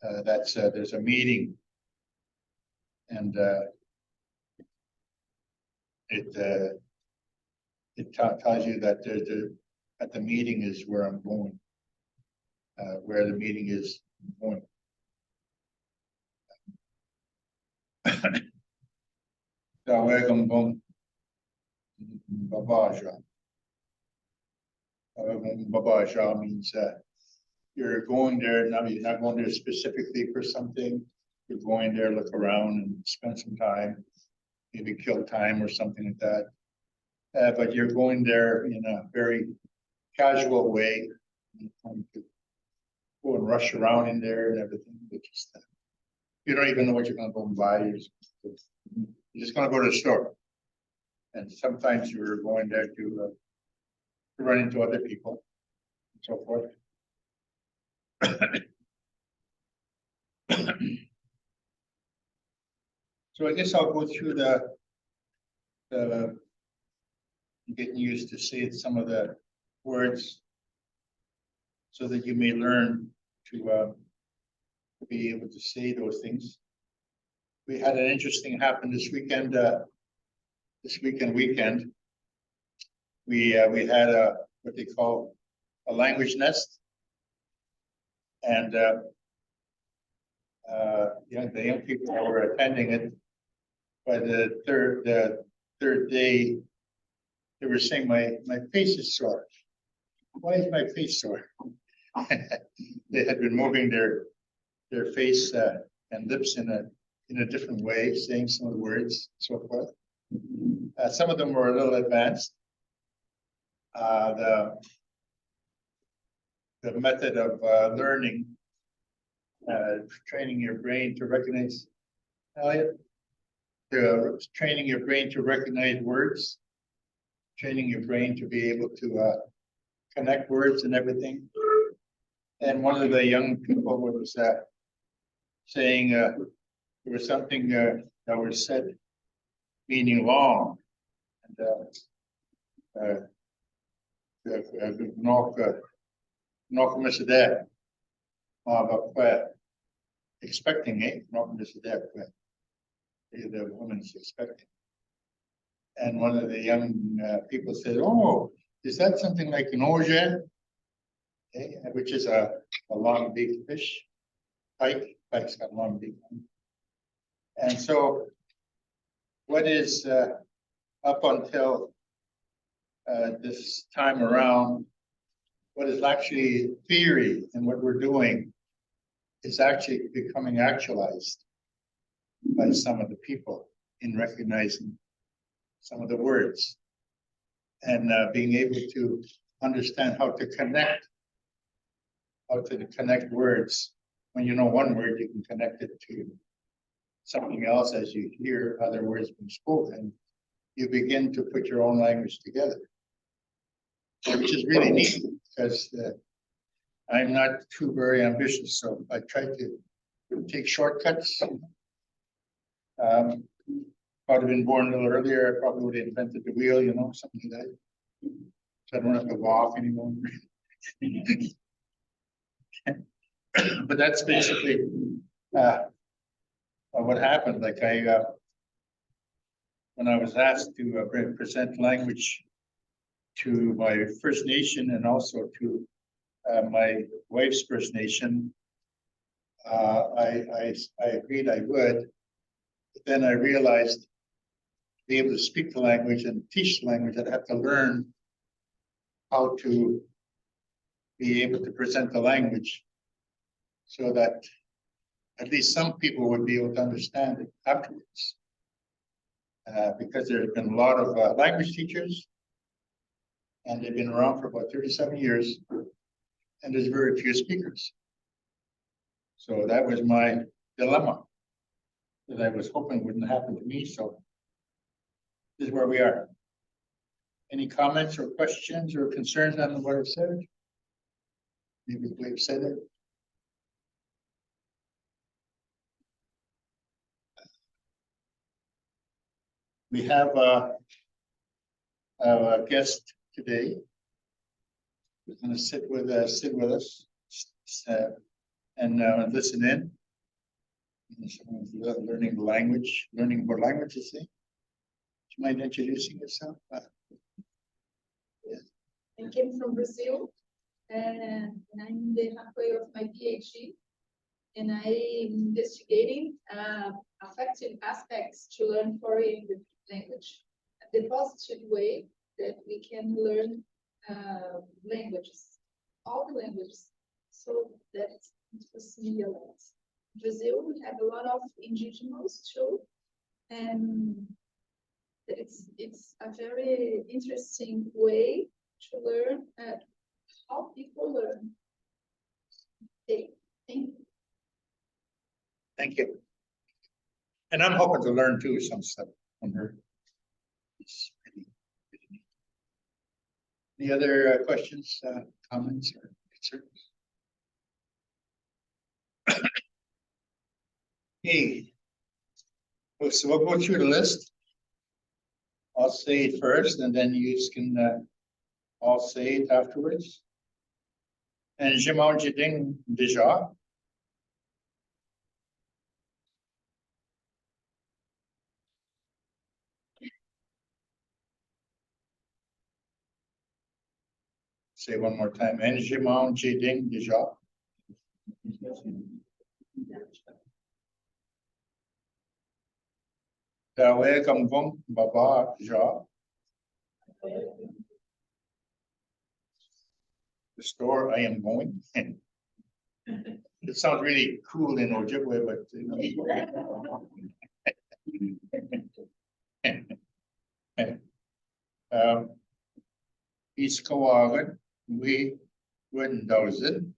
there's a meeting, and it tells you that at the meeting is where I'm going, where the meeting is going. Daaweh bbaa. Bbaa means you're going there. Now you're not going there specifically for something. You're going there, look around, and spend some time, maybe kill time or something like that. But you're going there in a very casual way. You're going to go and rush around in there and everything. You don't even know what you're going to go and buy. You're just going to go to the store. And sometimes you're going there to run into other people and so forth. So I guess I'll go through the getting used to say some of the words so that you may learn to be able to say those things. We had an interesting happen this weekend. Weekend, we had what they call a language nest, and the young people that were attending it. By the third day, they were saying, "My face is sore. Why is my face sore?" They had been moving their face and lips in a different way, saying some of the words, and so forth. Some of them were a little advanced. The method of learning, training your brain to recognize, training your brain to recognize words, training your brain to be able to connect words and everything. And one of the young people was saying there was something that was said meaning long, and expecting it, the woman's expecting. And one of the young people said, "Oh, is that something like an onji?" Okay, which is a long, big fish. Pike's got long, big one. And so what is up until this time around, what is actually theory and what we're doing is actually becoming actualized by some of the people in recognizing some of the words and being able to understand how to connect words. When you know one word, you can connect it to something else as you hear other words being spoken. You begin to put your own language together, which is really neat because I'm not too very ambitious, so I try to take shortcuts. If I'd have been born a little earlier, I probably would have invented the wheel, something like that. So I don't have to walk anymore. But that's basically what happened. Like when I was asked to present language to my First Nation and also to my wife's First Nation, I agreed I would. But then I realized to be able to speak the language and teach the language, I'd have to learn how to be able to present the language so that at least some people would be able to understand it afterwards. Because there have been a lot of language teachers, and they've been around for about 37 years, and there's very few speakers. So that was my dilemma that I was hoping wouldn't happen to me. So this is where we are. Any comments or questions or concerns on what I've said? Maybe we've said it. We have a guest today who's going to sit with us, and listen in. And someone's learning the language, learning more languages. Do you mind introducing yourself? I came from Brazil, and I'm in the halfway of my PhD, and I'm investigating affective aspects to learn foreign language, the positive way that we can learn languages, all the languages, so that interests me a lot. Brazil, we have a lot of indigenous too, and it's a very interesting way to learn how people learn. Thank you. Thank you. And I'm hoping to learn too some stuff from her. Any other questions, comments, or concerns? Hey, so we'll go through the list. I'll say it first, and then you can all say it afterwards. Endizhi Maawnjiding, ndizhaa. Say one more time. Endizhi Maawnjiding, ndizhaa. Daaweh bbaa zhaa. The store I am going. It sounds really cool in Ojibwe, but Biinhskawaagan, Nwii, ndawzin.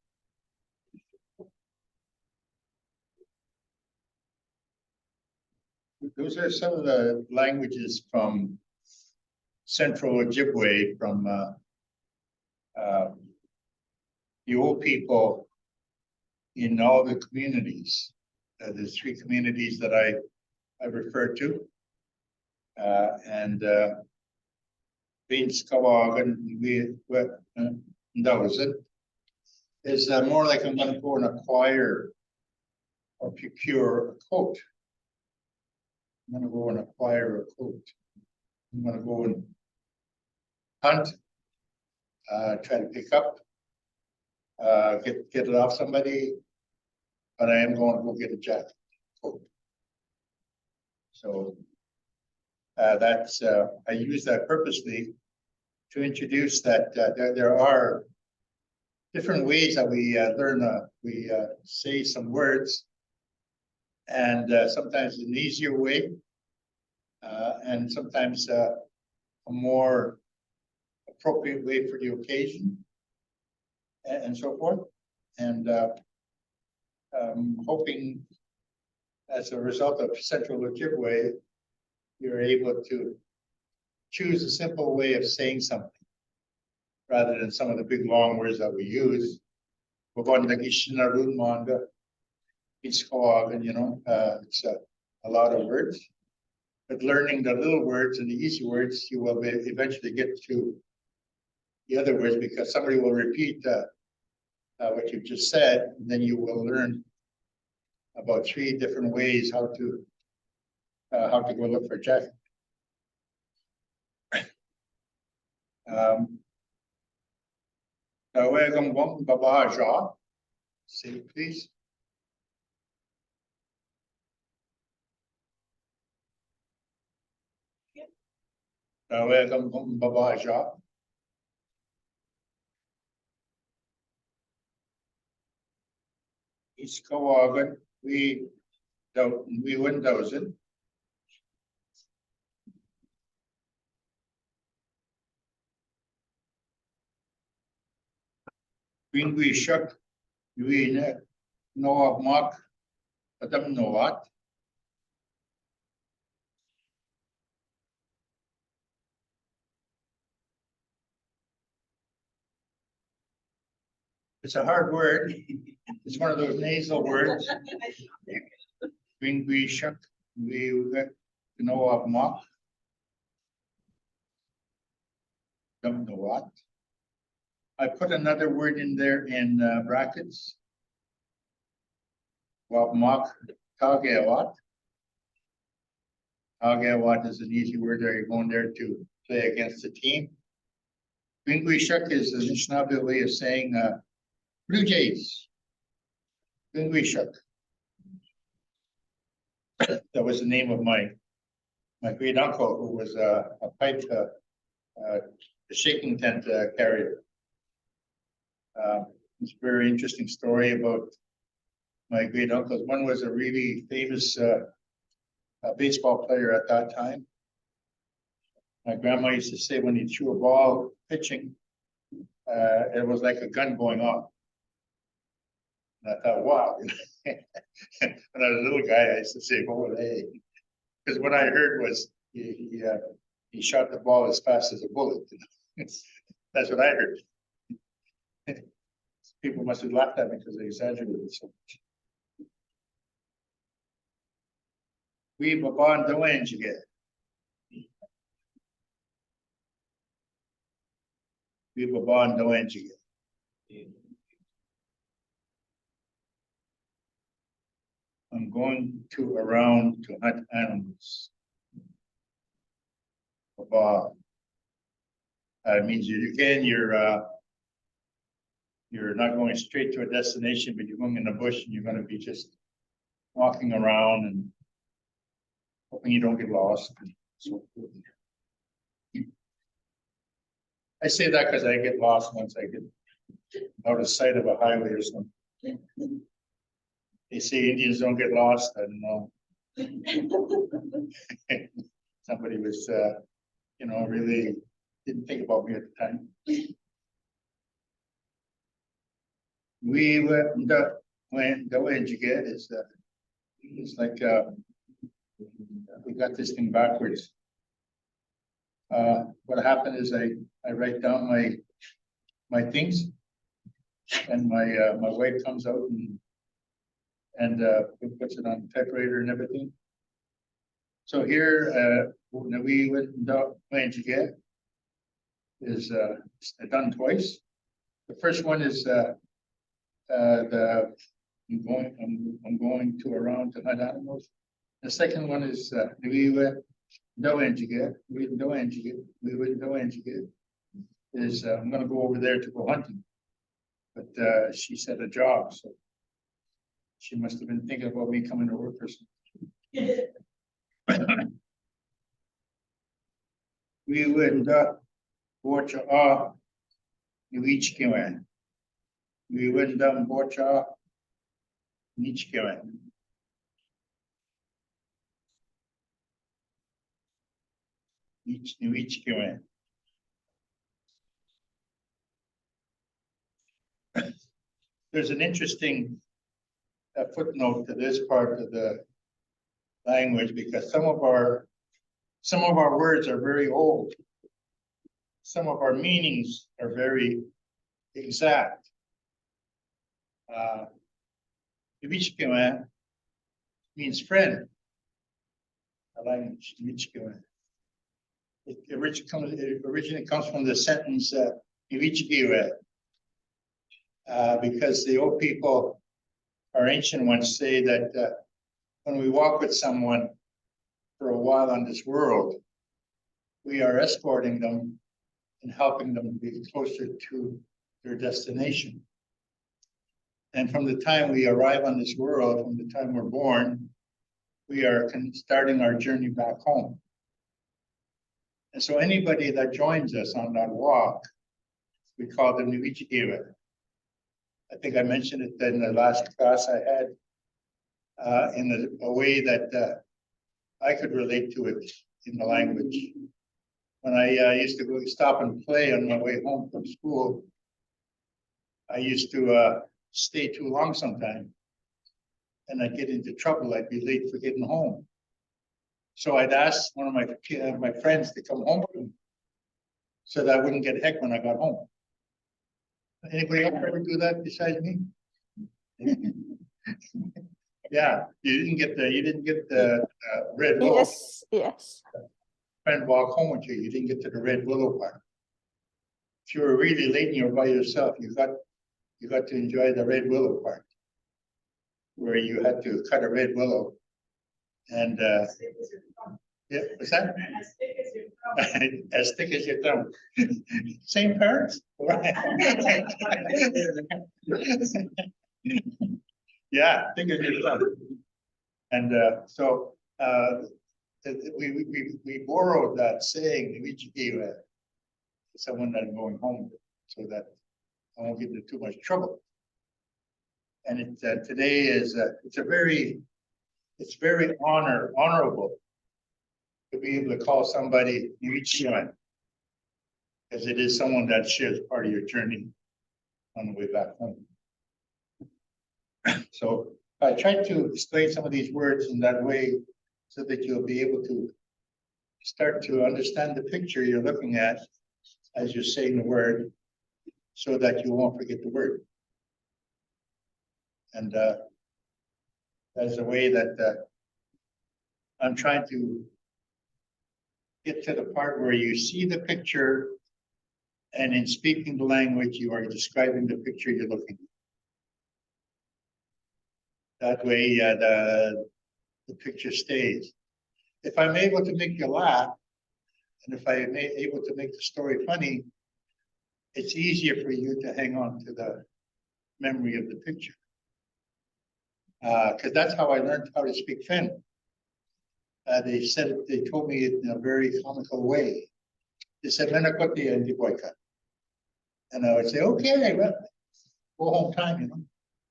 Those are some of the languages from Central Ojibwe, from the old people in all the communities. There's 3 communities that I refer to, and Biinhskawaagan, ndawzin is more like I'm going to go and acquire or procure a coat. I'm going to go and acquire a coat. I'm going to go and hunt, try to pick up, get it off somebody, but I am going to go get a jacket, coat. So that's I use that purposely to introduce that there are different ways that we learn. We say some words, and sometimes an easier way, and sometimes a more appropriate way for the occasion, and so forth. And hoping, as a result of Central Ojibwe, you're able to choose a simple way of saying something rather than some of the big long words that we use. Biinhskawaagan, it's a lot of words. But learning the little words and the easy words, you will eventually get to the other words, because somebody will repeat what you've just said, and then you will learn about 3 different ways how to go look for a jacket. Daaweh bbaa zhaa. Say it, please. Daaweh bbaa zhaa. Biinhskawaagan, ndawzin. Gwiinhgwiishag, waabmaag, adamnowot. It's a hard word. It's one of those nasal words. Gwiinhgwiishag, waabmaag, adamnowot. I put another word in there in brackets. waabmaag, taagewot. Taagewot is an easy word there. You're going there to play against the team. Gwiinhgwiishag is the Anishinaabe way of saying Blue Jays. Gwiinhgwiishag. That was the name of my great uncle, who was a pipe, shaking tent carrier. It's a very interesting story about my great uncles. One was a really famous baseball player at that time. My grandma used to say when he threw a ball pitching, it was like a gun going off. And I thought, wow. When I was a little guy, I used to say, oh, hey. Because what I heard was he shot the ball as fast as a bullet. That's what I heard. People must have laughed at me because they exaggerated so much. Bbaa wenhjige. Bbaa wenhjige. I'm going around to hunt animals. Bbaa. Means you're not going straight to a destination, but you're going in the bush and you're going to be just walking around and hoping you don't get lost. And so forth. I say that because I get lost once I get out of sight of a highway or something. They say Indians don't get lost. I don't know. Somebody was, really didn't think about me at the time. Wenhjige is like we got this thing backwards. What happened is I write down my things, and my wife comes out and puts it on the typewriter and everything. So here, Nwii wenhjige is done twice. The first one is I'm going to around to hunt animals. The second one is Nwii wenhjige is I'm going to go over there to go hunting. But she said a job, so she must have been thinking about me coming to work or something. Giiwednonhg nwiij kiwenh. Giiwednonhg nwiij kiwenh. Nwiij kiwenh. There's an interesting footnote to this part of the language, because some of our words are very old. Some of our meanings are very exact. Nwiij kiwenh means friend. A language, nwiij kiwenh. It originally comes from the sentence nwiij, because the old people, our ancient ones, say that when we walk with someone for a while on this world, we are escorting them and helping them be closer to their destination. And from the time we arrive on this world, from the time we're born, we are starting our journey back home. And so anybody that joins us on that walk, we call them nwiij. I think I mentioned it in the last class I had, in a way that I could relate to it in the language. When I used to go stop and play on my way home from school, I used to stay too long sometimes, and I'd get into trouble. I'd be late for getting home. So I'd ask one of my friends to come home with me, so that I wouldn't get heck when I got home. Anybody else ever do that besides me? Yeah, you didn't get the red willow. Yes. Friend walk home with you. You didn't get to the red willow part. If you were really late and you were by yourself, you got to enjoy the red willow part, where where you had to cut a red willow. And yeah, what's that? As thick as your thumb. As thick as your thumb. Same parents? Yeah, thick as your thumb. And so we borrowed that saying, nwiij, someone that I'm going home with, so that I won't get into too much trouble. And it today is it's very honorable to be able to call somebody nwiij, because it is someone that shares part of your journey on the way back home. So I tried to explain some of these words in that way so that you'll be able to start to understand the picture you're looking at as you're saying the word, so that you won't forget the word. And that's a way that I'm trying to get to the part where you see the picture, and in speaking the language, you are describing the picture you're looking at. That way, the picture stays. If I'm able to make you laugh, and if I'm able to make the story funny, it's easier for you to hang on to the memory of the picture. Because that's how I learned how to speak Finn. They told me it in a very comical way. They said, "Menakoti and nbwaacha." And I would say, "Okay, well, go home time, you know."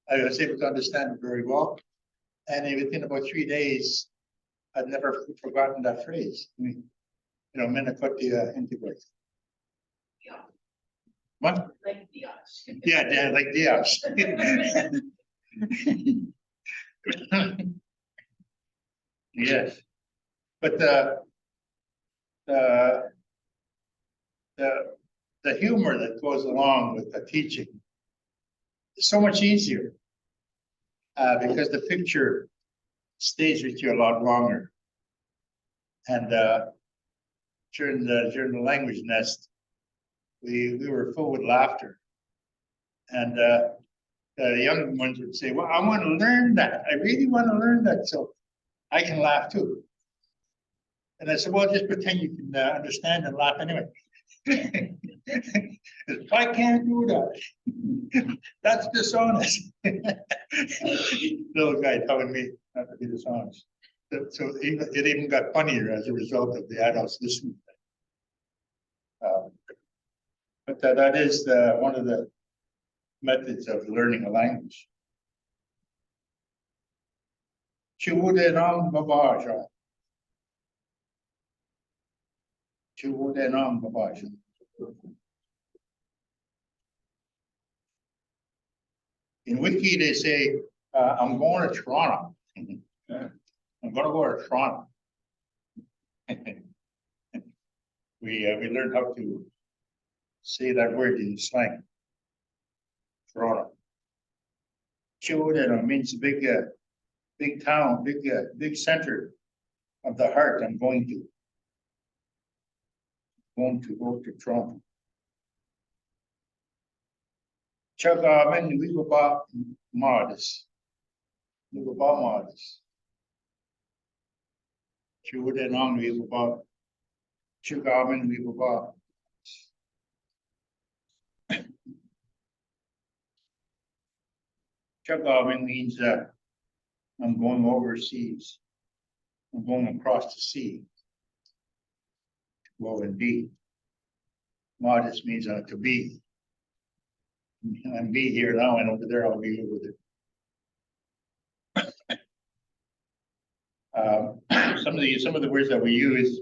I was able to understand it very well. And within about 3 days, I'd never forgotten that phrase. I mean, you know, menakoti and nbwaacha. Yeah. What? Like Dios. Yeah, like Dios. Yes, but the humor that goes along with the teaching is so much easier because the picture stays with you a lot longer. And during the language nest, we were full with laughter, and the young ones would say, "Well, I want to learn that. I really want to learn that, so I can laugh too." And I said, "Well, just pretend you can understand and laugh anyway." I can't do that. That's dishonest. Little guy telling me not to be dishonest. So it even got funnier as a result of the adults listening. But that is one of the methods of learning a language. Giiwednonhg bbaa. Giiwednonhg bbaa. In Wiki, they say, "I'm going to Toronto." I'm going to go to Toronto. We learned how to say that word in slang. Toronto. Giiwednonhg means big town, big center of the heart. I'm going to go to Toronto. Agaaming bbaa maadis. Bbaa maadis. Giiwednonhg bbaa. Agaaming bbaa. Agaaming means I'm going overseas. I'm going across the sea to go and be. Maadis means to be. I'm be here now, and over there I'll be over there. Some of the words that we use,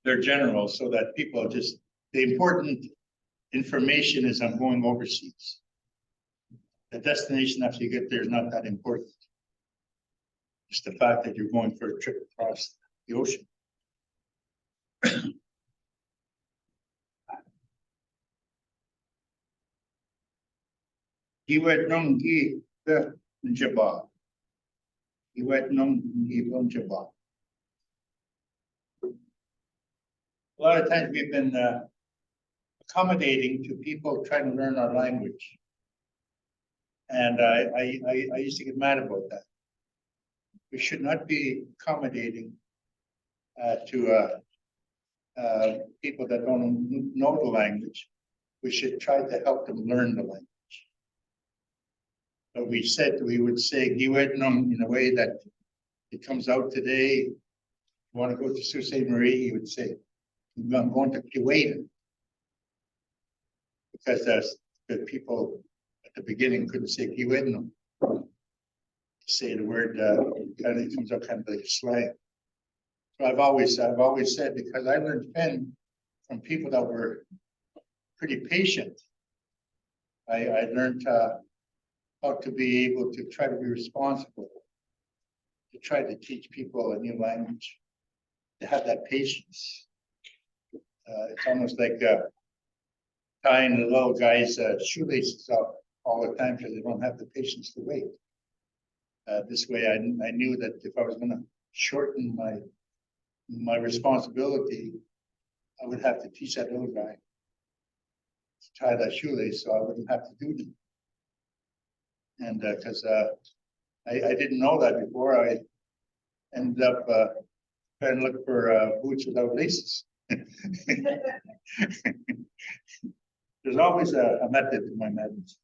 they're general, so that people just, the important information is I'm going overseas. The destination after you get there is not that important. It's the fact that you're going for a trip across the ocean. Giiwednonhg ndizhaa. Giiwednonhg ndizhaa. A lot of times we've been accommodating to people trying to learn our language. And I used to get mad about that. We should not be accommodating to people that don't know the language. We should try to help them learn the language. But we would say Giiwednonhg in a way that it comes out today. You want to go to Sault Ste. Marie, you would say, I'm going to Kiwenh. Because the people at the beginning couldn't say Giiwednonhg. Say the word, kind of comes up kind of like slang. So I've always said, because I learned Pen from people that were pretty patient. I learned how to be able to try to be responsible, to try to teach people a new language, to have that patience. It's almost like tying the little guy's shoelaces up all the time because they don't have the patience to wait. This way, I knew that if I was going to shorten my responsibility, I would have to teach that little guy to tie that shoelace so I wouldn't have to do them. And because I didn't know that before, I ended up trying to look for boots without laces. There's always a method to my madness.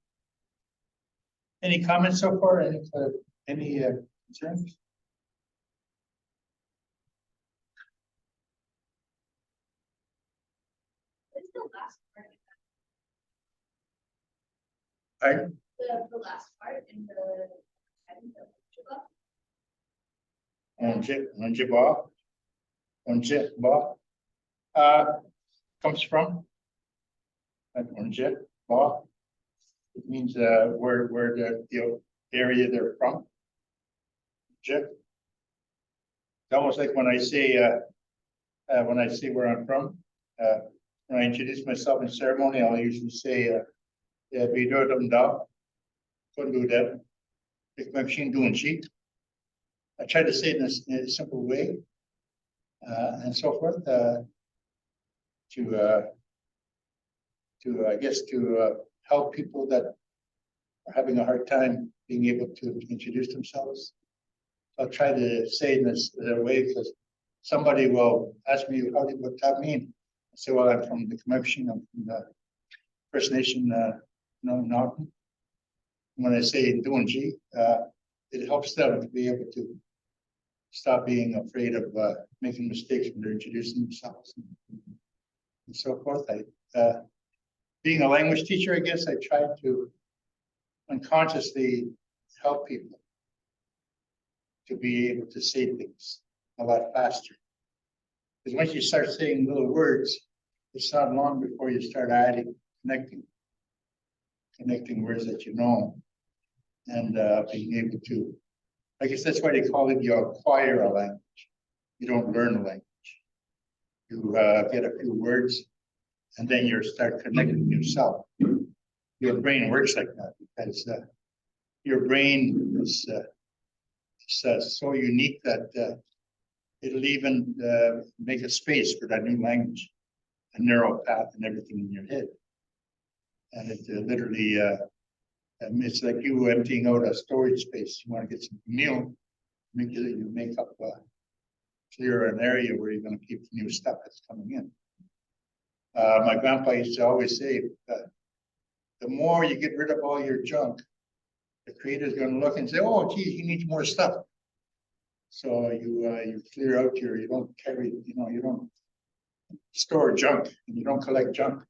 Any comments so far? Any concerns? What's the last part? Pardon? The last part in the Onji comes from Onji. It means where the area they're from. It's almost like when I say where I'm from. When I introduce myself in ceremony, I'll usually say Daaweh, Atikameksheng. I try to say it in a simple way, and so forth, to I guess to help people that are having a hard time being able to introduce themselves. I'll try to say in this way because somebody will ask me, what that mean? I say, well, I'm from the Atikameksheng, I'm from the First Nation, Mountain. When I say onji, it helps them to be able to stop being afraid of making mistakes when they're introducing themselves and so forth. Being a language teacher, I guess I tried to unconsciously help people to be able to say things a lot faster. Because once you start saying little words, it's not long before you start adding, connecting words that you know, and being able to, I guess that's why they call it you acquire a language. You don't learn a language. You get a few words, and then you start connecting yourself. Your brain works like that because your brain is so unique that it'll even make a space for that new language, a neural path and everything in your head. And it literally, it's like you emptying out a storage space. You want to get some meal, you make up clear an area where you're going to keep the new stuff that's coming in. My grandpa used to always say, the more you get rid of all your junk, the creator is going to look and say, oh, geez, he needs more stuff. So you clear out you don't carry, you don't store junk and you don't collect junk.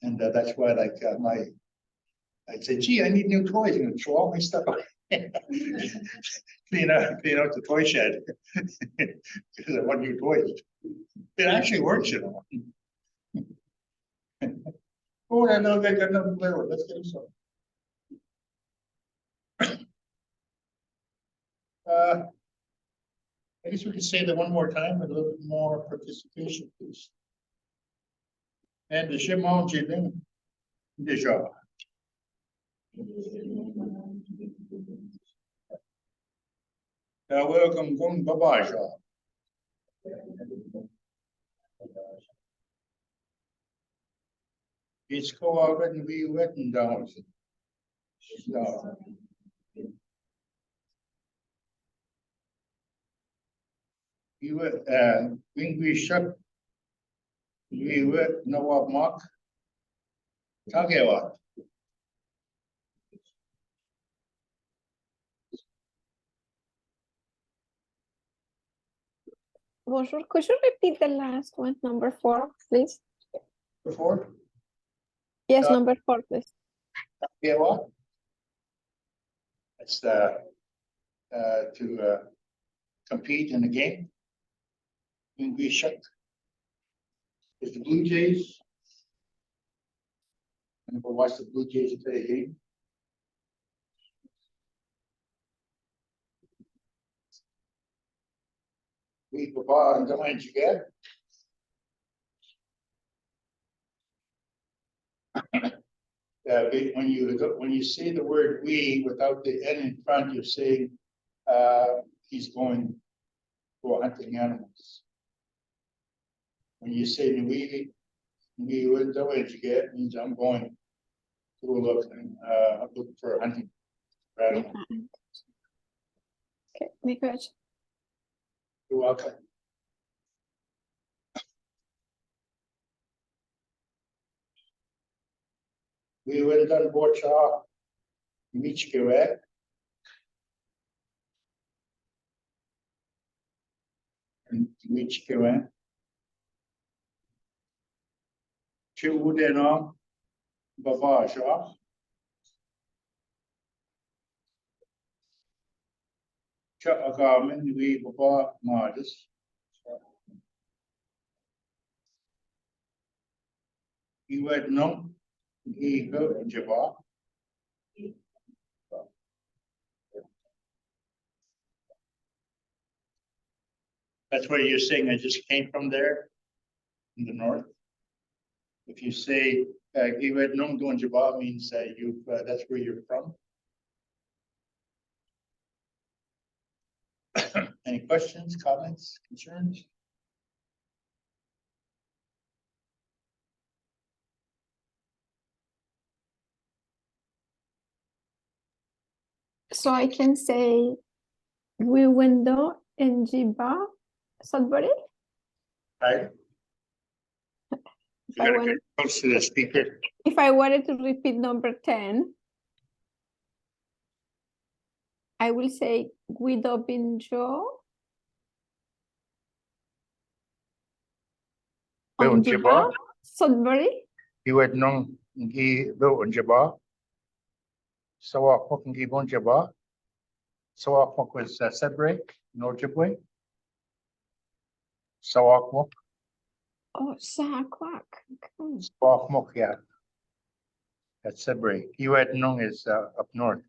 And that's why, like, I'd say, gee, I need new toys. I'm going to throw all my stuff out. clean out the toy shed because I want new toys. It actually works, Oh, that little guy got nothing to play with. Let's get him some. I guess we could say that one more time with a little bit more participation, please. Endizhi Maawnjiding, ndizhaa. Daaweh gamgoonhg. Biinhskawaagan Nwii ndawzin. So, Gwiinhgwiishag, waabmaag, taagewot. Bonjour. Could you repeat the last one, number 4, please? Before, Yes, Uh, number 4, please. taagewot. It's to compete in a game. Gwiinhgwiishag is the Blue Jays. And we'll watch the Blue Jays play a game. bbaa and wenhjige. When you say the word we without the N in front, you're saying he's going for hunting animals. When you say Nwii, Giiwednonhg, it means I'm going to look for hunting animals. Okay, nwiij. You're welcome. Giiwednonhg, kiwenh. And kiwenh. oodenaang, bbaa, zhaa. Kcha, agaaming, ngii, bbaa, maadis. Giiwednonhg, ngii, zhaa. That's what you're saying. I just came from there in the north. If you say Giiwednonhg ndawzin means that's where you're from. Any questions, comments, concerns? So I can say Giiwednonhg and ndizhaa, Sudbury. Right. I You gotta wanted- get close to the speaker. If I wanted to repeat number 10, I will say Giiwednonhg on ndizhaa, Sudbury. Giiwednonhg ngii ndawzin. Sawakmok ndawzin. Sawakmok was Sudbury, Ojibwe. Sawakmok. Oh, zhaa. Sawakmok, yeah. That's Sudbury. Giiwednonhg is up north.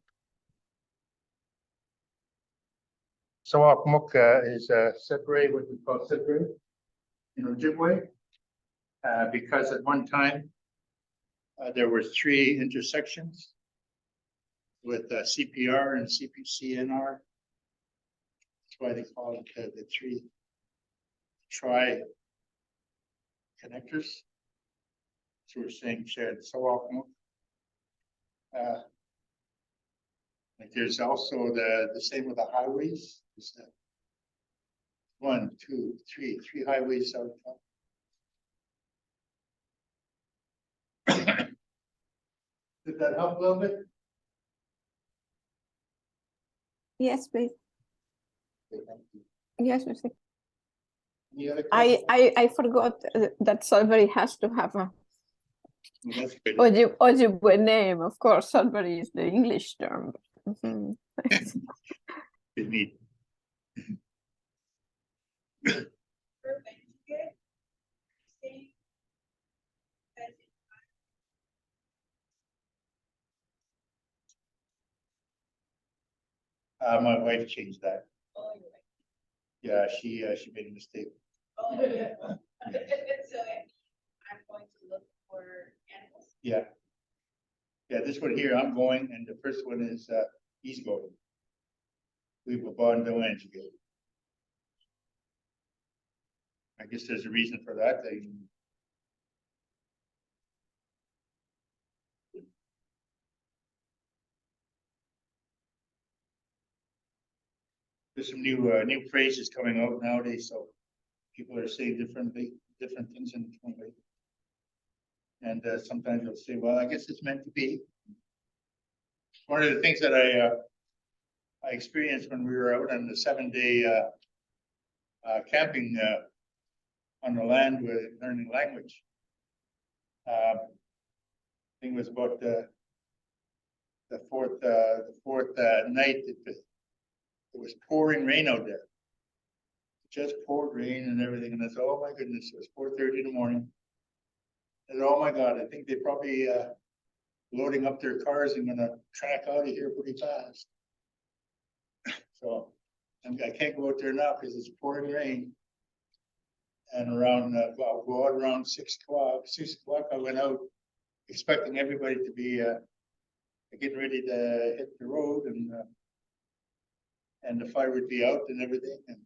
Sawakmok is Sudbury, what we call Sudbury in Ojibwe. Because at one time there were 3 intersections with CPR and CNR. That's why they call it the 3 tri-connectors. So we're saying shared Sawakmok. Like there's also the same with the highways. There's 1, 2, 3 highways out. Did that help a little bit? Yes, please. Yes, please. Any other questions? I forgot that Sudbury has to have a That's good. Ojibwe name. Of course, Sudbury is the English term. Mhm. Good meet. My wife changed that. Yeah, she made a mistake. Oh, yeah. So I'm going to look for animals. Yeah. Yeah, this one here, I'm going, and the first one is he's going. We were born to Wenhjige. I guess there's a reason for that. there's some new phrases coming out nowadays, so people are saying different things in different ways. And sometimes they'll say, well, I guess it's meant to be. One of the things that I experienced when we were out on the 7-day camping on the land with learning language. I think it was about the fourth night. It was pouring rain out there. It just poured rain and everything, and I said, "Oh my goodness!" It was 4:30 in the morning. And oh my God, I think they probably loading up their cars and gonna track out of here pretty fast. So I can't go out there now because it's pouring rain. And around around 6 o'clock, I went out expecting everybody to be getting ready to hit the road, and the fire would be out and everything. And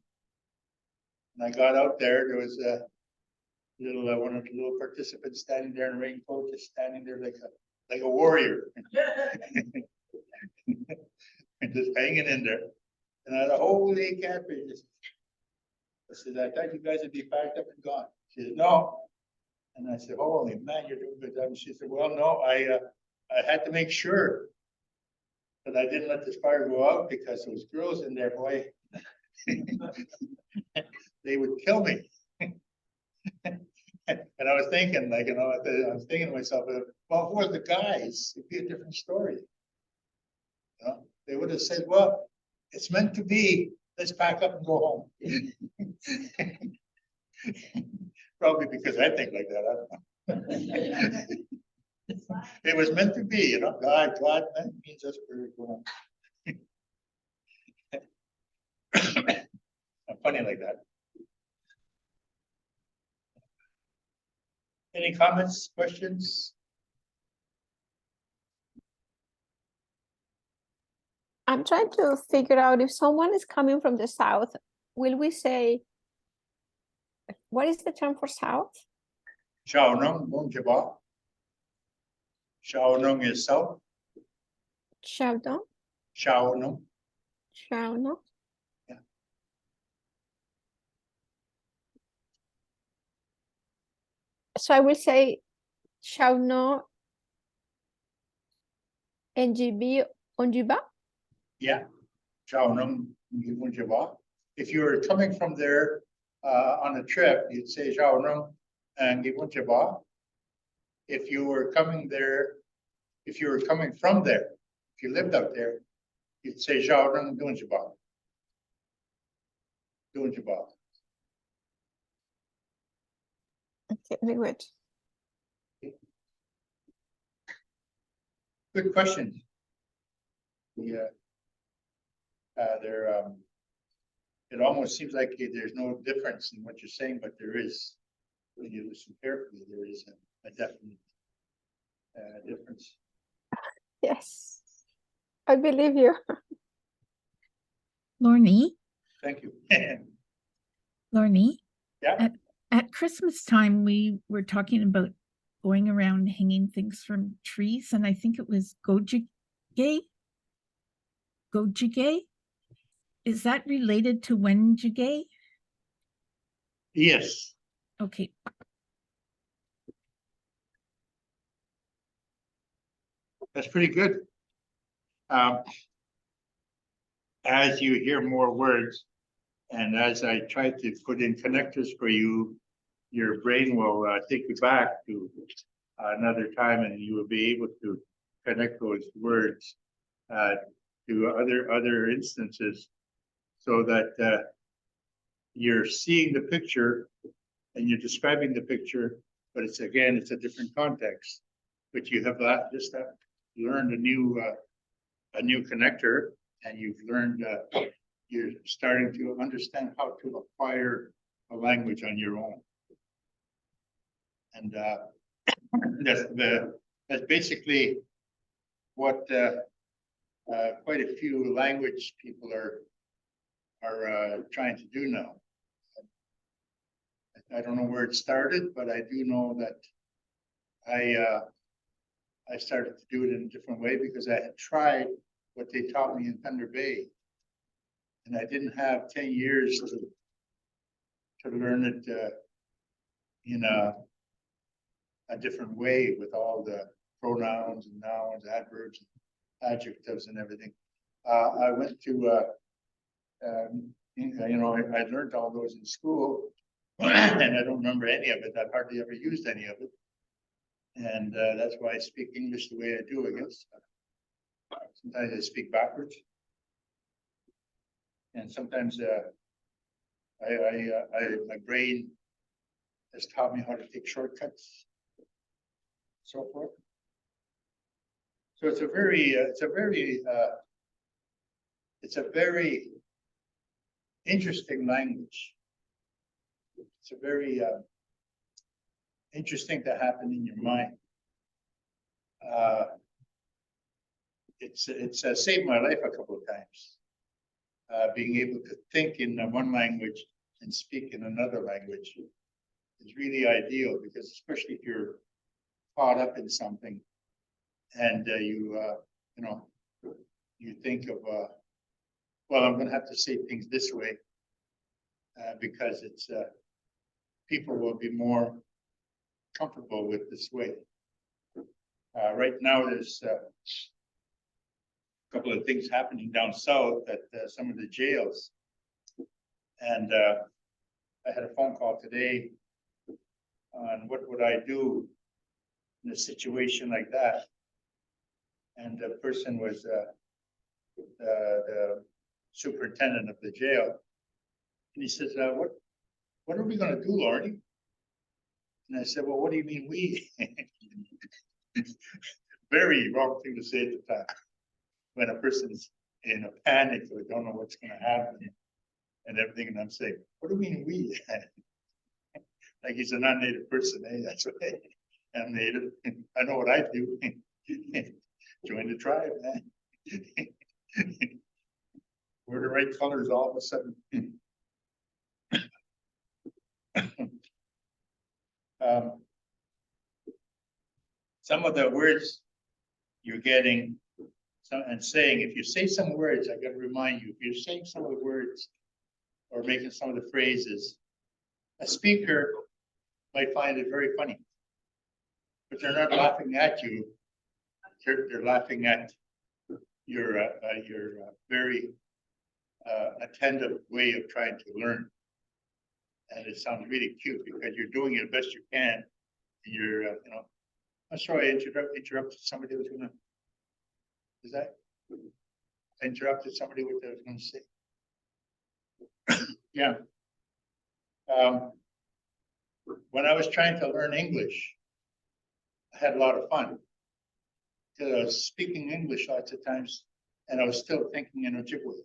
I got out there. There was a little one of the little participants standing there in raincoat, just standing there like a warrior, and just hanging in there. And I thought, holy catfish! I said, I thought you guys would be packed up and gone. She said, no. And I said, holy man, you're doing a good job. And she said, well, no, I had to make sure that I didn't let this fire go out because those girls in there, boy, they would kill me. And I was thinking, like, I was thinking to myself, well, who are the guys? It'd be a different story. They would have said, well, it's meant to be. Let's pack up and go home. Probably because I think like that. I don't know. It was meant to be, God means us for going. I'm funny like that. Any comments, questions? I'm trying to figure out if someone is coming from the south, will we say, what is the term for south? Giiwednonhg, bbaa. Giiwednonhg is south. Giiwednonhg? Giiwednonhg. Giiwednonhg? Yeah. So I will say Giiwednonhg, onji. Yeah. Giiwednonhg, ngii. If you were coming from there on a trip, you'd say Giiwednonhg and ngii. If you were coming from there, if you lived out there, you'd say Giiwednonhg ndawzin. Okay, very good. Good question. Yeah. It almost seems like there's no difference in what you're saying, but there is. When you listen carefully, there is a definite difference. Yes, I believe you. Lorney, Thank you. Lorney. Yeah. At Christmas time, we were talking about going around hanging things from trees, and I think it was wenhjige. Is that related to wenhjige? Yes. Okay. That's pretty good. As you hear more words, and as I try to put in connectors for you, your brain will take you back to another time, and you will be able to connect those words to other instances, so that you're seeing the picture and you're describing the picture, but it's a different context. But you have just learned a new connector, and you've learned you're starting to understand how to acquire a language on your own. And that's basically what quite a few language people are trying to do now. I don't know where it started, but I do know that I started to do it in a different way because I had tried what they taught me in Thunder Bay. And I didn't have 10 years to learn it in a different way with all the pronouns and nouns, adverbs, adjectives, and everything. I went to, you know, I learned all those in school, and I don't remember any of it. I've hardly ever used any of it. And that's why I speak English the way I do, I guess. Sometimes I speak backwards. And sometimes my brain has taught me how to take shortcuts, so forth. So it's a very interesting language. It's a very interesting to happen in your mind. It's saved my life a couple of times. Being able to think in one language and speak in another language is really ideal, because especially if you're caught up in something and you know, you think of, well, I'm going to have to say things this way because it's people will be more comfortable with this way. Right now, there's a couple of things happening down south at some of the jails. And I had a phone call today on what would I do in a situation like that. And the person was the superintendent of the jail. And he says, what are we going to do, Lorney? And I said, well, what do you mean we? Very wrong thing to say at the time, when a person's in a panic or don't know what's going to happen and everything. And I'm saying, what do you mean we? Like he's a non-native person, eh? That's right. I'm native. I know what I do. Join the tribe, man. We're the right colors all of a sudden. Some of the words you're getting and saying, if you say some words, I got to remind you, if you're saying some of the words or making some of the phrases, a speaker might find it very funny, but they're not laughing at you. They're laughing at your very attentive way of trying to learn. And it sounds really cute because you're doing it best you can. And you're, you know, I'm sorry, I interrupted somebody who was going to, is that? I interrupted somebody with what I was going to say. Yeah. When I was trying to learn English, I had a lot of fun. Because I was speaking English lots of times, and I was still thinking in Ojibwe.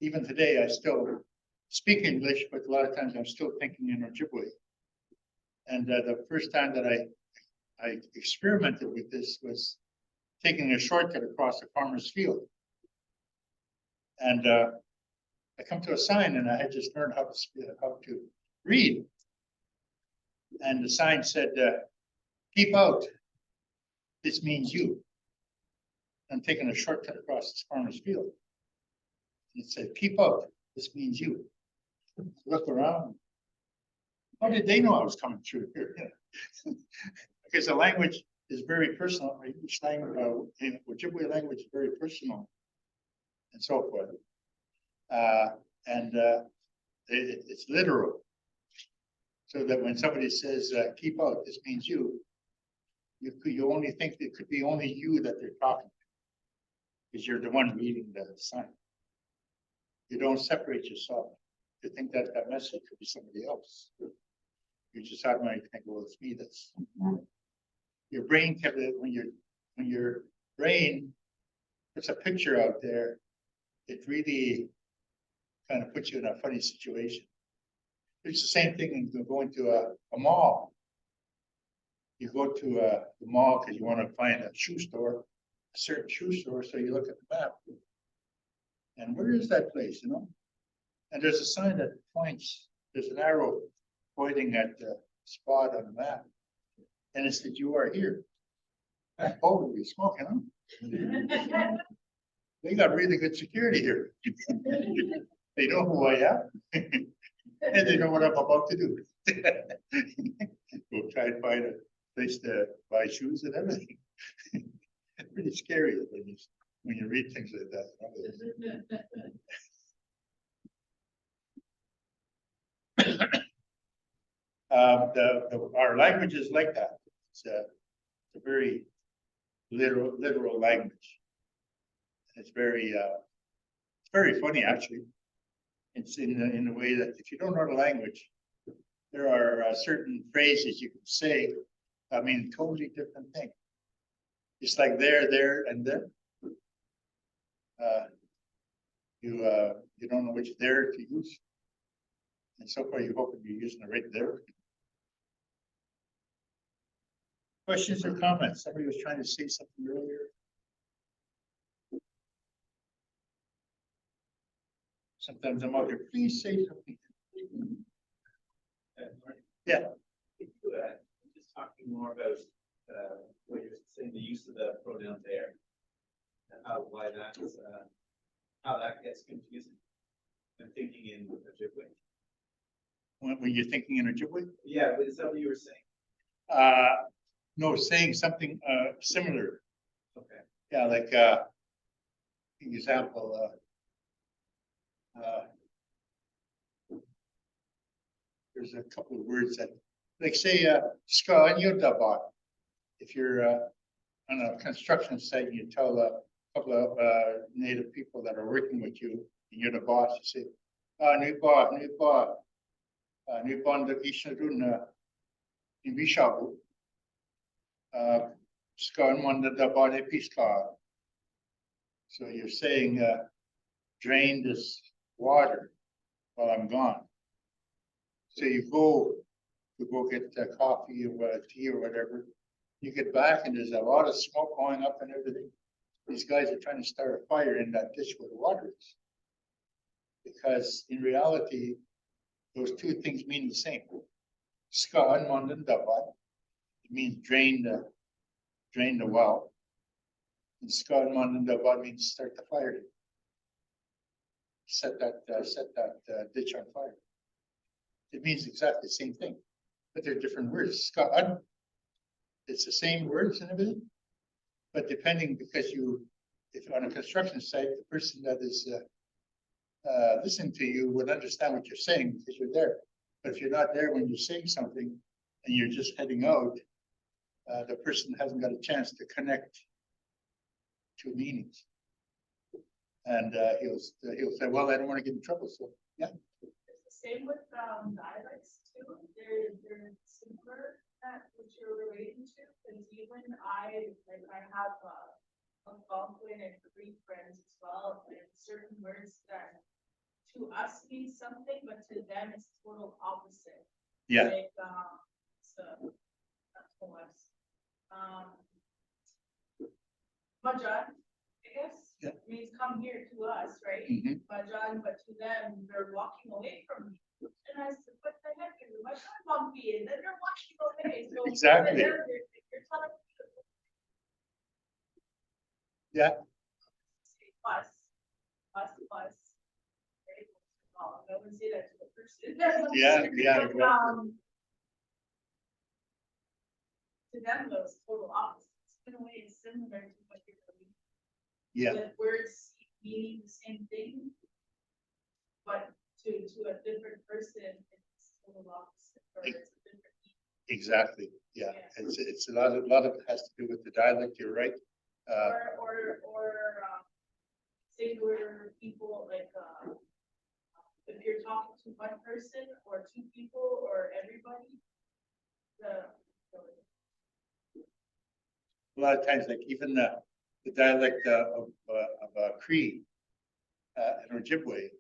Even today, I still speak English, but a lot of times I'm still thinking in Ojibwe. And the first time that I experimented with this was taking a shortcut across a farmer's field. And I come to a sign, and I had just learned how to read. And the sign said, "Keep out. This means you." I'm taking a shortcut across this farmer's field. And it said, "Keep out. This means you." Look around. How did they know I was coming through here? Because the language is very personal. Each language, Ojibwe language is very personal, and so forth. It's literal. So that when somebody says, "Keep out," this means you. You only think it could be only you that they're talking to, because you're the one reading the sign. You don't separate yourself. You think that that message could be somebody else. You just automatically think, well, it's me. That's your brain kept it when your brain puts a picture out there, it really kind of puts you in a funny situation. It's the same thing in going to a mall. You go to the mall because you want to find a shoe store, a certain shoe store, so you look at the map. And where is that place, you know? And there's a sign that points, there's an arrow pointing at the spot on the map. And it said, "You are here." Holy smoke, you know? They got really good security here. They know who I am. And they know what I'm about to do. We'll try and find a place to buy shoes and everything. It's pretty scary when you read things like that. Our language is like that. It's a very literal language. It's very funny actually. It's in the way that if you don't know the language, there are certain phrases you can say. I mean, totally different thing. It's like there, and there. You don't know which there to use, and so far you hope you're using it right there. Questions or comments? Somebody was trying to say something earlier. Sometimes I'm out there. Please say something. Yeah. Just talking more about what you're saying, the use of the pronoun there, and why that's how that gets confusing. I'm thinking in Ojibwe. When you're thinking in Ojibwe? Yeah, but is that what you were saying? No, saying something similar. Okay. Yeah, like example. There's a couple of words that, like say, ska and yodabot. If you're on a construction site and you tell a couple of native people that are working with you, and you're the boss, you say, Nwii ndawzin ska and piska. So you're saying, drain this water while I'm gone. So you go get coffee or tea or whatever. You get back and there's a lot of smoke going up and everything. These guys are trying to start a fire in that ditch where the water is. Because in reality, those two things mean the same. Ska and ndawzin, it means drain the well. And ska and ndawzin means start the fire. Set that ditch on fire. It means exactly the same thing, but they're different words. Ska, it's the same words and everything, but depending, because if on a construction site, the person that is listening to you would understand what you're saying because you're there. But if you're not there when you're saying something and you're just heading out, the person hasn't got a chance to connect two meanings. And he'll say, well, I don't want to get in trouble. So yeah. It's the same with dialects too. They're similar that which you're relating to. Because even I have Algonquin and Cree friends as well, and certain words that to us mean something, but to them it's total opposite. Yeah. Like so that's for us. Majan, I guess, yeah, means come here to us, right? Mm-hmm. Majan, but to them, they're walking away from me. And I said, what the heck is Majan bumpy? And then they're walking away. So exactly. you're telling me Yeah. plus. Right? Oh, I wouldn't say that to the person. Yeah. To them, those total opposites. In a way, it's similar to what you're doing. Yeah. The words meaning the same thing, but to a different person, it's total opposite, or it's a different meaning. Exactly. Yeah. Yeah. It's a lot of it has to do with the dialect. You're right. Or singular people, like if you're talking to one person or two people or everybody, A lot of times, like even the dialect of Cree and Ojibwe,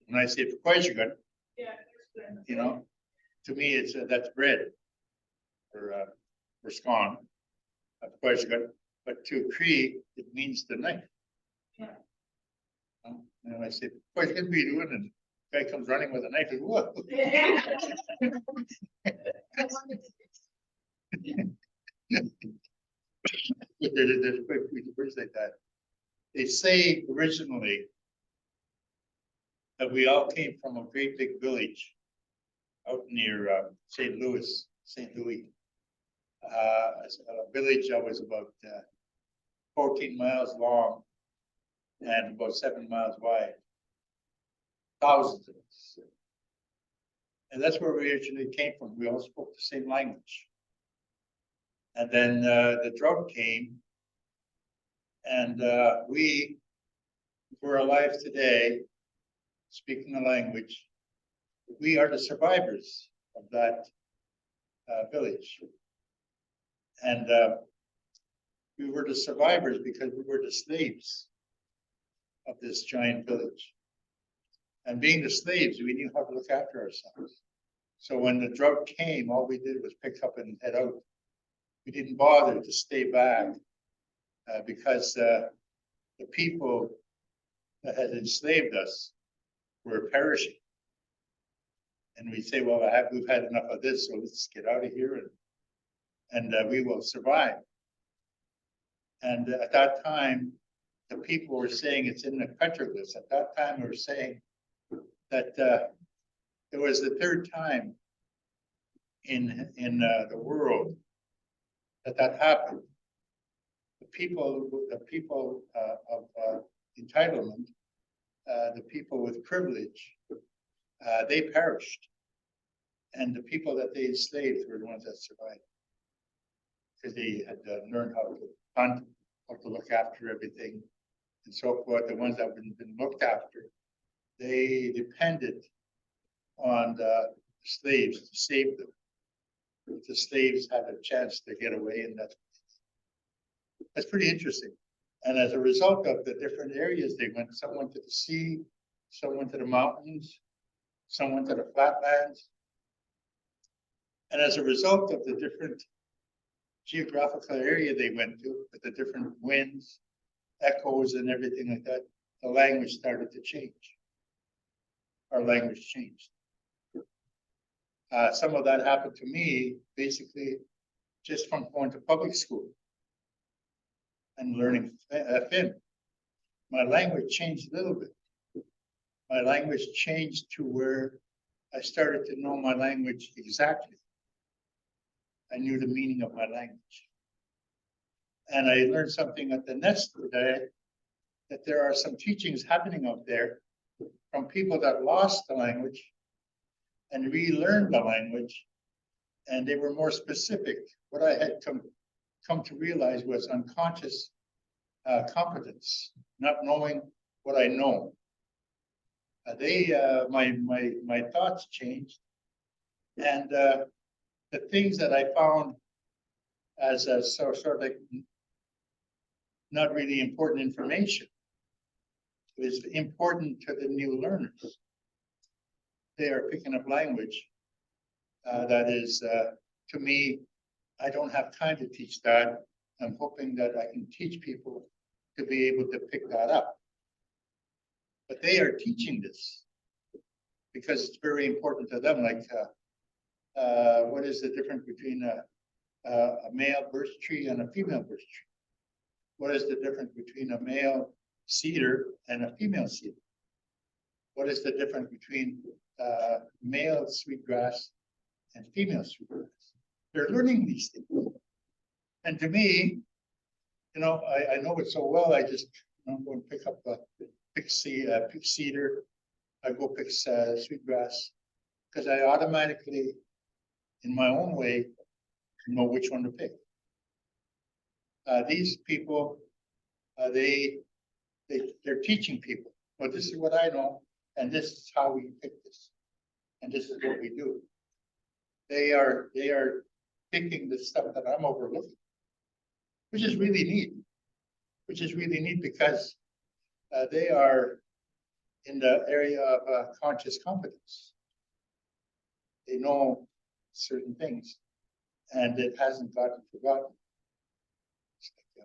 when I say Gwiinhgwiishag, yeah, you know, to me it's that's bread or scone, Gwiinhgwiishag, but to Cree it means the knife. Yeah. And I say, "What can we do?" And the guy comes running with a knife. And whoa! There's quite a few words like that. They say originally that we all came from a great big village out near St. Louis. A village that was about 14 miles long and about 7 miles wide. Thousands of us. And that's where we originally came from. We all spoke the same language. And then the drought came, and we were alive today, speaking the language. We are the survivors of that village. And we were the survivors because we were the slaves of this giant village. And being the slaves, we knew how to look after ourselves. So when the drought came, all we did was pick up and head out. We didn't bother to stay back because the people that had enslaved us were perishing. And we say, well, we've had enough of this, so let's get out of here and we will survive. And at that time, the people were saying it's in the petroglyphs. At that time, we were saying that it was the third time in the world that happened. The people of entitlement, the people with privilege, they perished, and the people that they enslaved were the ones that survived because they had learned how to hunt, how to look after everything, and so forth. The ones that had been looked after, they depended on the slaves to save them. The slaves had a chance to get away, and that's pretty interesting. And as a result of the different areas they went, some went to the sea, some went to the mountains, some went to the flatlands. And as a result of the different geographical area they went to, with the different winds, echoes, and everything like that, the language started to change. Our language changed. Some of that happened to me basically just from going to public school and learning Finn. My language changed a little bit. My language changed to where I started to know my language exactly. I knew the meaning of my language. And I learned something at the next day, that there are some teachings happening out there from people that lost the language and relearned the language, and they were more specific. What I had come to realize was unconscious competence, not knowing what I know. My thoughts changed, and the things that I found as a sort of like not really important information is important to the new learners. They are picking up language that is, to me, I don't have time to teach that. I'm hoping that I can teach people to be able to pick that up. But they are teaching this because it's very important to them. Like, what is the difference between a male birch tree and a female birch tree? What is the difference between a male cedar and a female cedar? What is the difference between male sweetgrass and female sweetgrass? They're learning these things. And to me, you know, I know it so well, I just go and pick up pick cedar, I go pick sweetgrass, because I automatically, in my own way, know which one to pick. These people, they're teaching people. Well, this is what I know, and this is how we pick this, and this is what we do. They are picking the stuff that I'm overlooking, which is really neat. Which is really neat because they are in the area of conscious competence. They know certain things, and it hasn't gotten forgotten.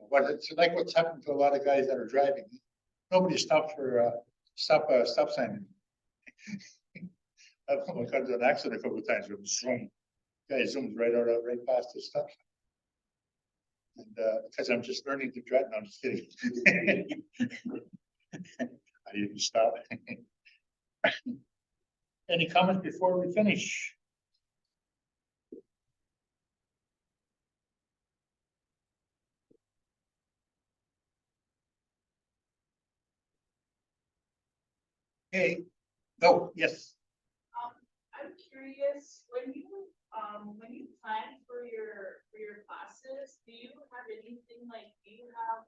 But it's like what's happened to a lot of guys that are driving. Nobody stops for stop sign. I've come across an accident a couple of times with zoom. Guy zooms right past the stop sign. And because I'm just learning to dread, no, I'm just kidding. I didn't stop. Any comments before we finish? Okay, go, yes. I'm curious, when you plan for your classes, do you have anything like, do you have,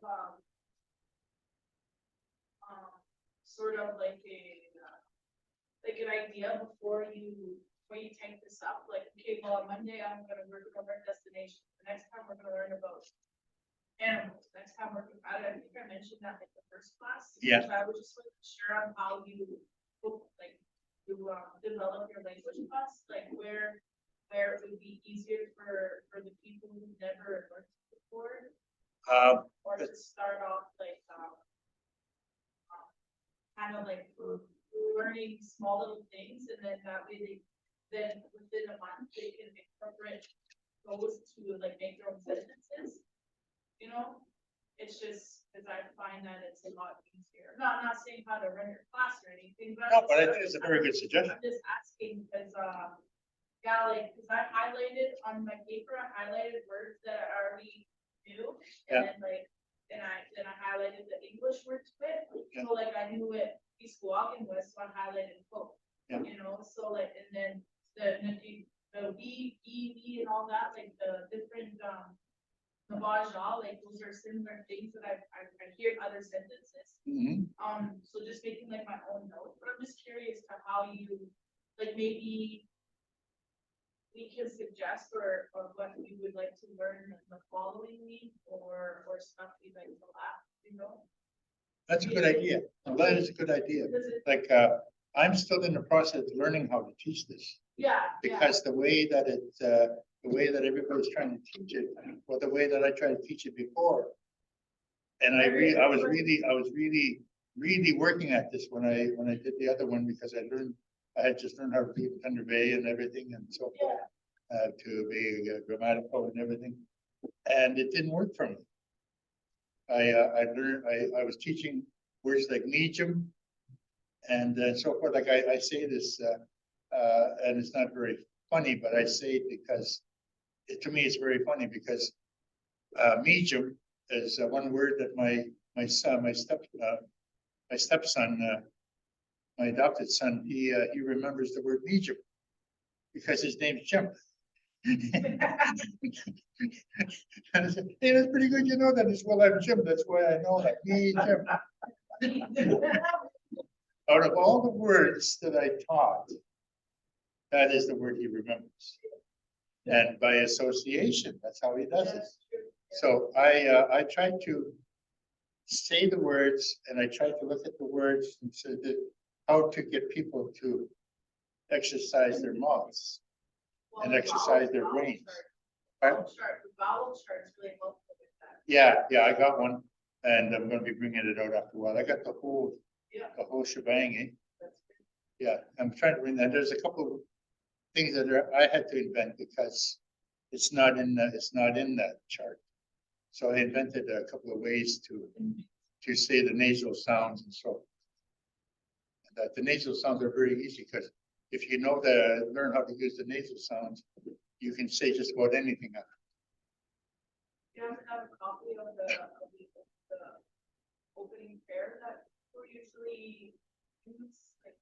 sort of like an idea before you type this up? Like, okay, well, on Monday, I'm gonna work on our destination. The next time we're gonna learn about animals. Next time we're gonna, I think I mentioned that in the first class. Yeah. So I was just like sure on how you like to develop your language class, like where it would be easier for the people who never learned before, or to start off like kind of like learning small little things, and then that way then within a month they can incorporate those to like make their own sentences. You know, it's just because I find that it's a lot easier. Not saying how to run your class or anything, but No, but I think it's a very good suggestion. I'm just asking because yeah, like because I highlighted on my paper, I highlighted words that I already knew, and then like then I highlighted the English words to it. So like I knew what Biinhskawaagan was, so I highlighted both. You know, so like and then the bbaa and all that, like the different nbwaacha, like those are similar things that I hear in other sentences. So just making like my own note, but I'm just curious to how you like maybe we can suggest or what we would like to learn in the following week or stuff we'd like to laugh, you know. That's a good idea. That is a good idea. Like, I'm still in the process of learning how to teach this. Yeah. Because the way that the way that everybody's trying to teach it, or the way that I tried to teach it before. And I was really working at this when I did the other one, because I had just learned how to be Bay and everything and so forth, to be grammatical and everything. And it didn't work for me. I was teaching words like nwiij and so forth. Like I say this, and it's not very funny, but I say it because to me it's very funny because nwiij is one word that my stepson, my adopted son, he remembers the word nwiij because his name's Jim. And I said, hey, that's pretty good. You know that as well. I'm Jim. That's why I know that. Jim. Out of all the words that I taught, that is the word he remembers. And by association, that's how he does it. So I try to say the words, and I try to look at the words and say that how to get people to exercise their mouths and exercise their brains. Vowel charts really helpful with that. Yeah, I got one, and I'm going to be bringing it out after a while. I got the whole shebang. Eh? Yeah, I'm trying to bring that. There's a couple of things that I had to invent because it's not in that chart. So I invented a couple of ways to say the nasal sounds and so. And that the nasal sounds are very easy because if you know learn how to use the nasal sounds, you can say just about anything. You have to have a copy of the opening prayer that we usually use. Like,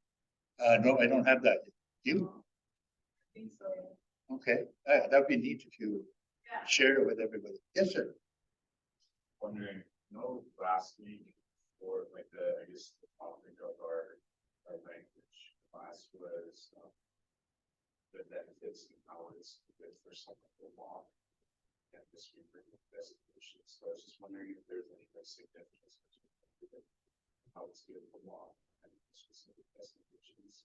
No, I don't have that. You? I think so. Okay, that'd be neat if you share it with everybody. Yes, sir. Wondering, last week or like I guess the topic of our language class was the benefits and how it's good for someone to walk. And this week we're doing designations. So I was just wondering if there's any significance between how it's good to walk and specific designations.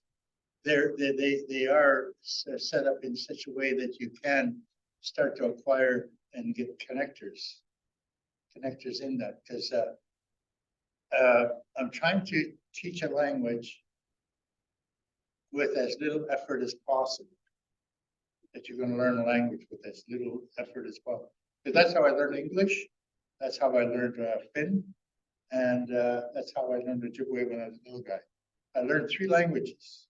They are set up in such a way that you can start to acquire and get connectors in that, because I'm trying to teach a language with as little effort as possible. That you're going to learn a language with as little effort as possible. Because that's how I learned English. That's how I learned Finn. And that's how I learned Ojibwe when I was a little guy. I learned 3 languages.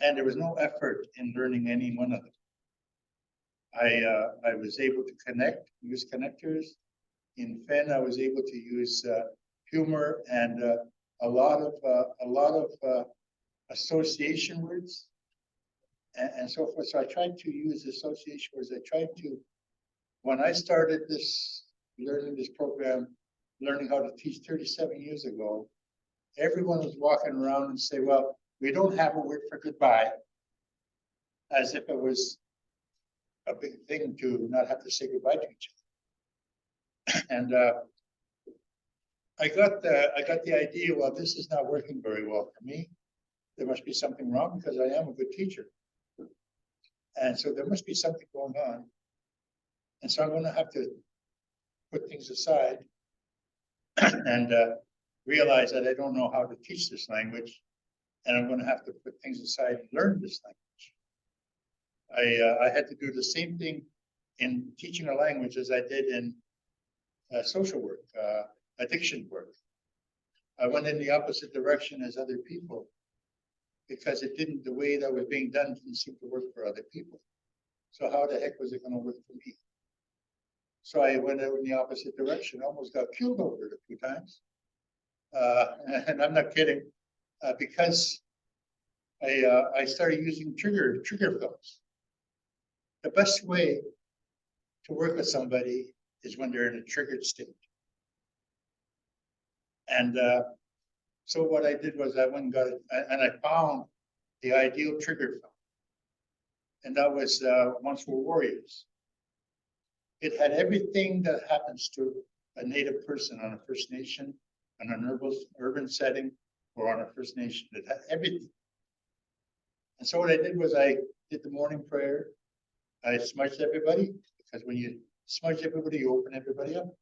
And there was no effort in learning any one of them. I was able to use connectors. In Finn, I was able to use humor and a lot of association words and so forth. So I tried to use association words. I tried to, when I started learning this program, learning how to teach 37 years ago, everyone was walking around and say, well, we don't have a word for goodbye, as if it was a big thing to not have to say goodbye to each other. And I got the idea, well, this is not working very well for me. There must be something wrong because I am a good teacher. And so there must be something going on. And so I'm going to have to put things aside and realize that I don't know how to teach this language. And I'm going to have to put things aside and learn this language. I had to do the same thing in teaching a language as I did in social work, addiction work. I went in the opposite direction as other people because the way that was being done didn't seem to work for other people. So how the heck was it going to work for me? So I went out in the opposite direction, almost got killed over it a few times. And I'm not kidding, because I started using trigger films. The best way to work with somebody is when they're in a triggered state. And so what I did was I went and got it, and I found the ideal trigger film. And that was Once We're Warriors. It had everything that happens to a Native person on a First Nation, on an urban setting, or on a First Nation. It had everything. And so what I did was I did the morning prayer. I smudged everybody, because when you smudge everybody, you open everybody up.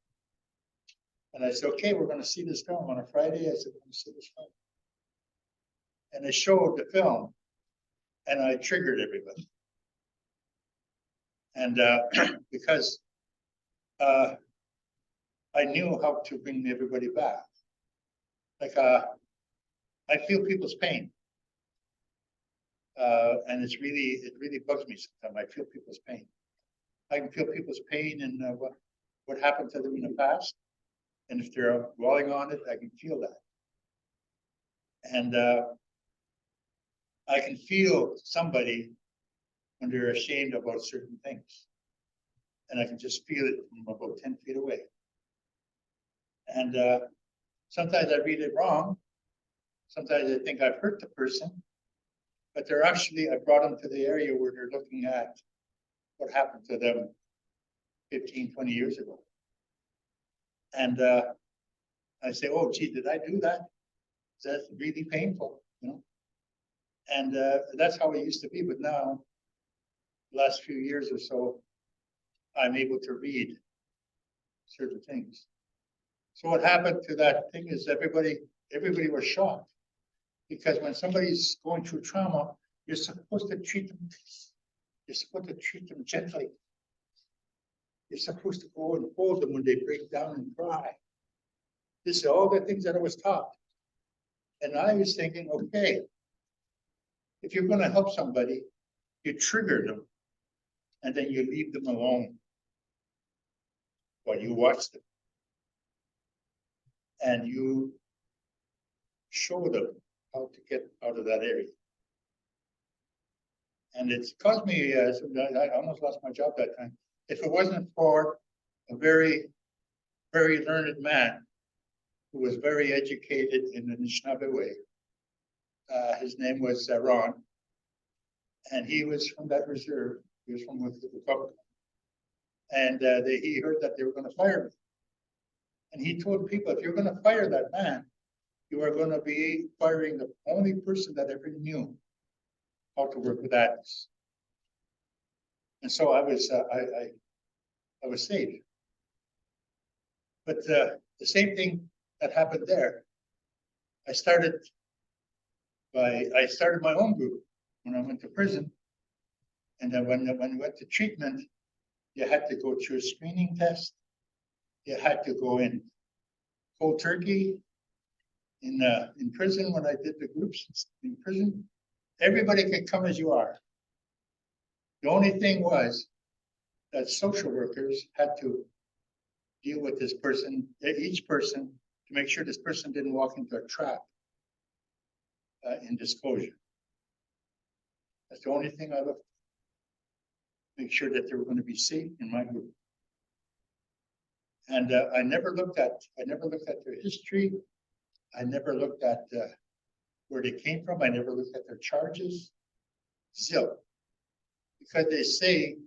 And I said, okay, we're going to see this film. On a Friday, I said, we're going to see this film. And I showed the film, and I triggered everybody. And because I knew how to bring everybody back. Like, I feel people's pain. And it really bugs me sometimes. I feel people's pain. I can feel people's pain and what happened to them in the past. And if they're dwelling on it, I can feel that. And I can feel somebody when they're ashamed about certain things. And I can just feel it from about 10 feet away. And sometimes I read it wrong. Sometimes I think I've hurt the person. But they're actually, I brought them to the area where they're looking at what happened to them 15, 20 years ago. And I say, oh, gee, did I do that? That's really painful, you know? And that's how it used to be. But now, the last few years or so, I'm able to read certain things. So what happened to that thing is everybody was shocked. Because when somebody's going through trauma, you're supposed to treat them. You're supposed to treat them gently. You're supposed to go and hold them when they break down and cry. This is all the things that I was taught. And I was thinking, okay, if you're going to help somebody, you trigger them, and then you leave them alone while you watch them. And you show them how to get out of that area. And it's caused me, I almost lost my job that time. If it wasn't for a very, very learned man who was very educated in the Anishinaabe way, his name was Ron, and he was from that reserve. He was from the Republic. And he heard that they were going to fire me. And he told people, if you're going to fire that man, you are going to be firing the only person that ever knew how to work with adults. And so I was saved. But the same thing that happened there, I started my own group when I went to prison. And then when I went to treatment, you had to go through a screening test. You had to go in cold turkey. In prison, when I did the groups in prison, everybody could come as you are. The only thing was that social workers had to deal with this person, each person, to make sure this person didn't walk into a trap in disclosure. That's the only thing I looked. Make sure that they were going to be safe in my group. And I never looked at their history. I never looked at where they came from. I never looked at their charges. Zilch. Because they say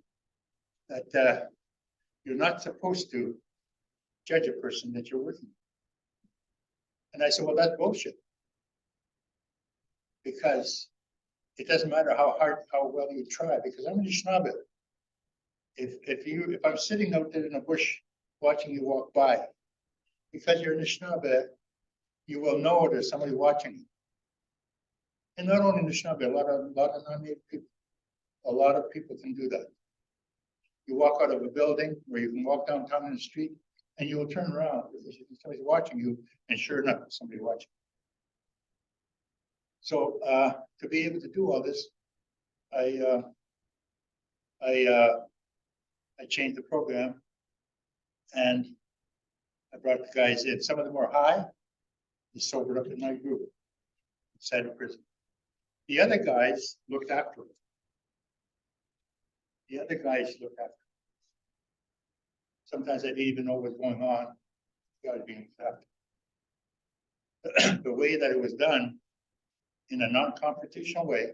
that you're not supposed to judge a person that you're working with. And I said, well, that's bullshit. Because it doesn't matter how well you try, because I'm an Anishinaabe. If I'm sitting out there in a bush watching you walk by, because you're an Anishinaabe, you will know there's somebody watching you. And not only Anishinaabe, a lot of non-native people. A lot of people can do that. You walk out of a building where you can walk downtown in the street and you will turn around because somebody's watching you, and sure enough, somebody watching. So to be able to do all this, I changed the program and I brought the guys in. Some of them were high. They sobered up in my group inside of prison. The other guys looked after them. The other guys looked after them. Sometimes I didn't even know what was going on. The guys being looked after. The way that it was done in a non-confrontational way,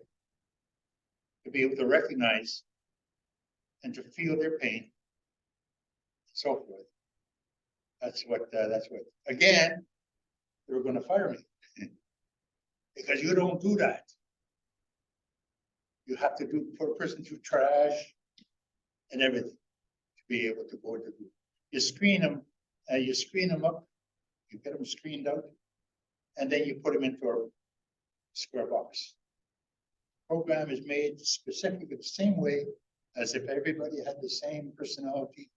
to be able to recognize and to feel their pain, and so forth. That's what, again, they were going to fire me because you don't do that. You have to put a person through trash and everything to be able to go to group. You screen them up, you get them screened out, and then you put them into a square box. Program is made specifically the same way as if everybody had the same personality,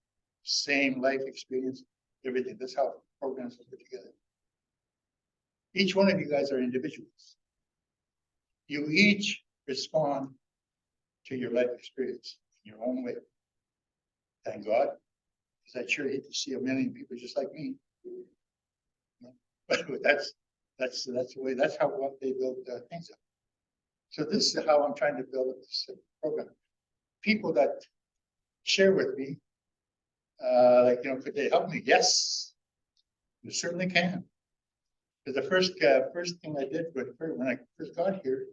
same life experience, everything. That's how programs are put together. Each one of you guys are individuals. You each respond to your life experience in your own way. Thank God, because I sure hate to see a million people just like me. But that's the way. That's how they build things up. So this is how I'm trying to build up this program. People that share with me, could they help me? Yes, you certainly can. Because the first thing I did when I first got here,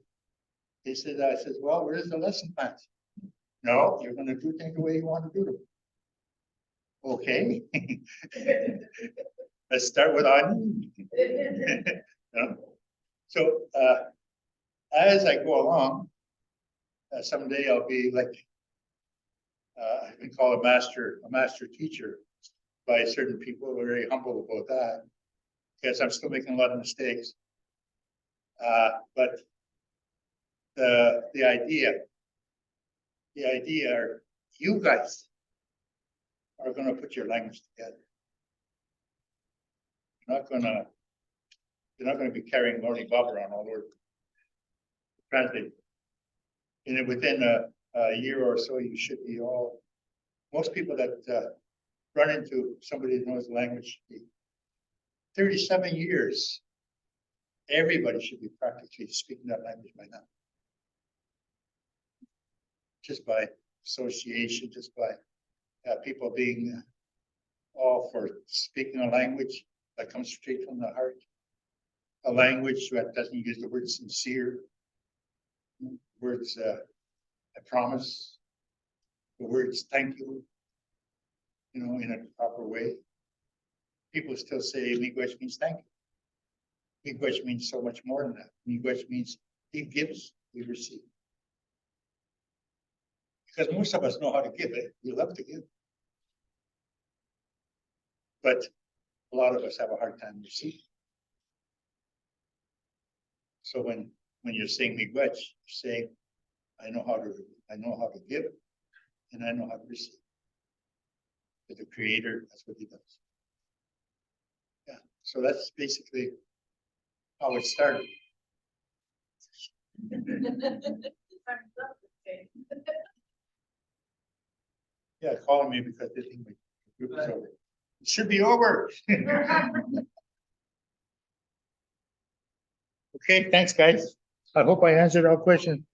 I said, well, where's the lesson plans? No, you're going to do things the way you want to do them. Okay. Let's start with onji. So as I go along, someday I'll be like I've been called a master teacher by certain people who are very humble about that. Because I'm still making a lot of mistakes. But the idea are you guys are going to put your language together. You're not going to be carrying Lorney Bob around all over. Translate. And within a year or so, you should be all. Most people that run into somebody that knows the language. 37 years, everybody should be practically speaking that language by now. Just by association, just by people being all for speaking a language that comes straight from the heart. A language that doesn't use the word sincere, words I promise, the words thank you, in a proper way. People still say nwiij means thank you. Nwiij means so much more than that. Nwiij means he gives, we receive. Because most of us know how to give it. We love to give. But a lot of us have a hard time receiving. So when you're saying nwiij, you're saying, I know how to give, and I know how to receive. with the creator, that's what he does. Yeah, so that's basically how it started. Yeah, calling me because they think my group is over. It should be over. Okay, thanks, guys. I hope I answered all questions.